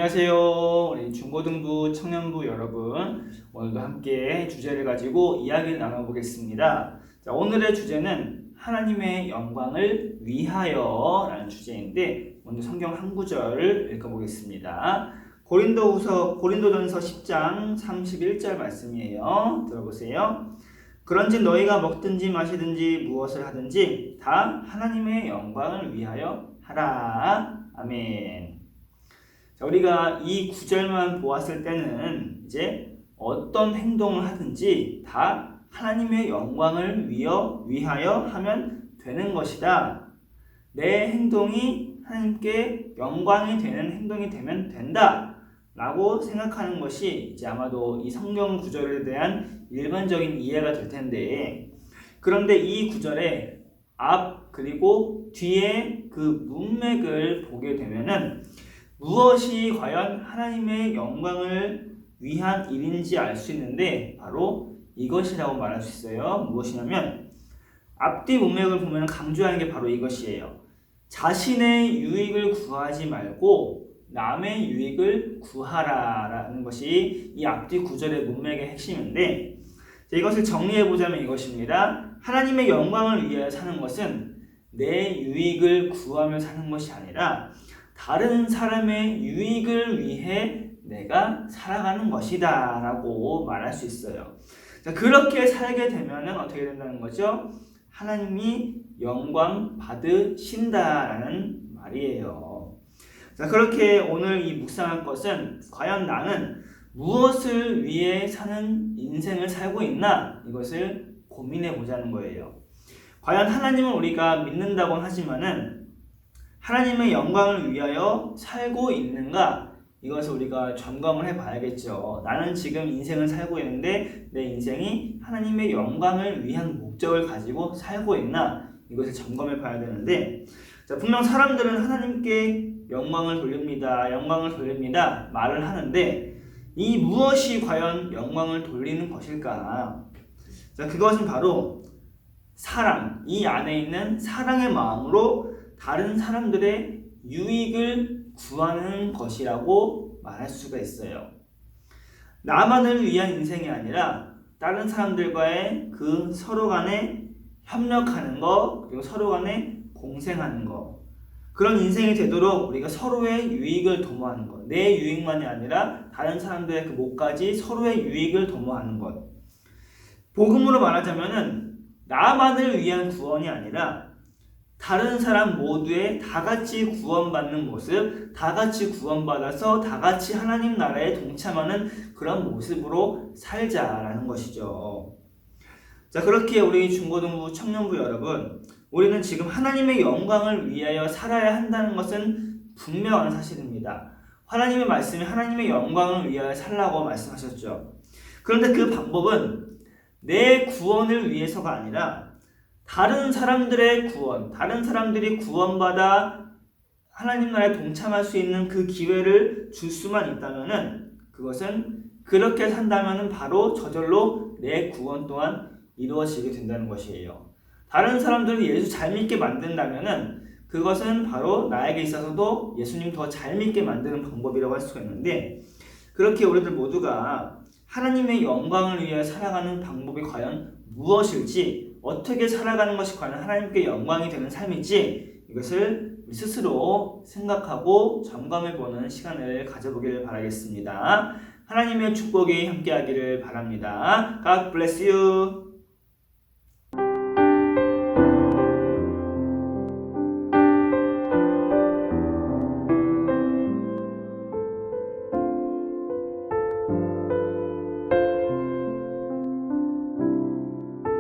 안녕하세요. 우리 중고등부 청년부 여러분, 오늘도 함께 주제를 가지고 이야기를 나눠보겠습니다. 자, 오늘의 주제는 하나님의 영광을 위하여 라는 주제인데, 먼저 성경 한 구절을 읽어보겠습니다. 고린도전서 10장 31절 말씀이에요. 들어보세요. 그런즉 너희가 먹든지 마시든지 무엇을 하든지 다 하나님의 영광을 위하여 하라. 아멘. 자, 우리가 이 구절만 보았을 때는 이제 어떤 행동을 하든지 다 하나님의 영광을 위하여 하면 되는 것이다. 내 행동이 하나님께 영광이 되는 행동이 되면 된다 라고 생각하는 것이 이제 아마도 이 성경 구절에 대한 일반적인 이해가 될 텐데, 그런데 이 구절의 앞 그리고 뒤에 그 문맥을 보게 되면은 무엇이 과연 하나님의 영광을 위한 일인지 알 수 있는데 바로 이것이라고 말할 수 있어요. 무엇이냐면 앞뒤 문맥을 보면 강조하는 게 바로 이것이에요. 자신의 유익을 구하지 말고 남의 유익을 구하라라는 것이 이 앞뒤 구절의 문맥의 핵심인데, 이것을 정리해 보자면 이것입니다. 하나님의 영광을 위하여 사는 것은 내 유익을 구하며 사는 것이 아니라 다른 사람의 유익을 위해 내가 살아가는 것이다 라고 말할 수 있어요. 자, 그렇게 살게 되면 어떻게 된다는 거죠? 하나님이 영광 받으신다라는 말이에요. 자, 그렇게 오늘 이 묵상할 것은 과연 나는 무엇을 위해 사는 인생을 살고 있나? 이것을 고민해 보자는 거예요. 과연 하나님을 우리가 믿는다고 하지만은 하나님의 영광을 위하여 살고 있는가? 이것을 우리가 점검을 해봐야겠죠. 나는 지금 인생을 살고 있는데 내 인생이 하나님의 영광을 위한 목적을 가지고 살고 있나? 이것을 점검해 봐야 되는데, 자, 분명 사람들은 하나님께 영광을 돌립니다 말을 하는데 이 무엇이 과연 영광을 돌리는 것일까? 자, 그것은 바로 사랑, 이 안에 있는 사랑의 마음으로 다른 사람들의 유익을 구하는 것이라고 말할 수가 있어요. 나만을 위한 인생이 아니라 다른 사람들과의 그 서로 간에 협력하는 것, 그리고 서로 간에 공생하는 것, 그런 인생이 되도록 우리가 서로의 유익을 도모하는 것, 내 유익만이 아니라 다른 사람들의 그 몫까지 서로의 유익을 도모하는 것. 복음으로 말하자면은 나만을 위한 구원이 아니라 다른 사람 모두의 다 같이 구원받는 모습, 다 같이 구원받아서 다 같이 하나님 나라에 동참하는 그런 모습으로 살자라는 것이죠. 자, 그렇게 우리 중고등부 청년부 여러분, 우리는 지금 하나님의 영광을 위하여 살아야 한다는 것은 분명한 사실입니다. 하나님의 말씀이 하나님의 영광을 위하여 살라고 말씀하셨죠. 그런데 그 방법은 내 구원을 위해서가 아니라 다른 사람들의 구원, 다른 사람들이 구원받아 하나님 나라에 동참할 수 있는 그 기회를 줄 수만 있다면은, 그것은 그렇게 산다면은 바로 저절로 내 구원 또한 이루어지게 된다는 것이에요. 다른 사람들을 예수 잘 믿게 만든다면은 그것은 바로 나에게 있어서도 예수님 더 잘 믿게 만드는 방법이라고 할 수가 있는데, 그렇게 우리들 모두가 하나님의 영광을 위해 살아가는 방법이 과연 무엇일지, 어떻게 살아가는 것이 과연 하나님께 영광이 되는 삶인지, 이것을 스스로 생각하고 점검해보는 시간을 가져보기를 바라겠습니다. 하나님의 축복이 함께하기를 바랍니다. God bless you.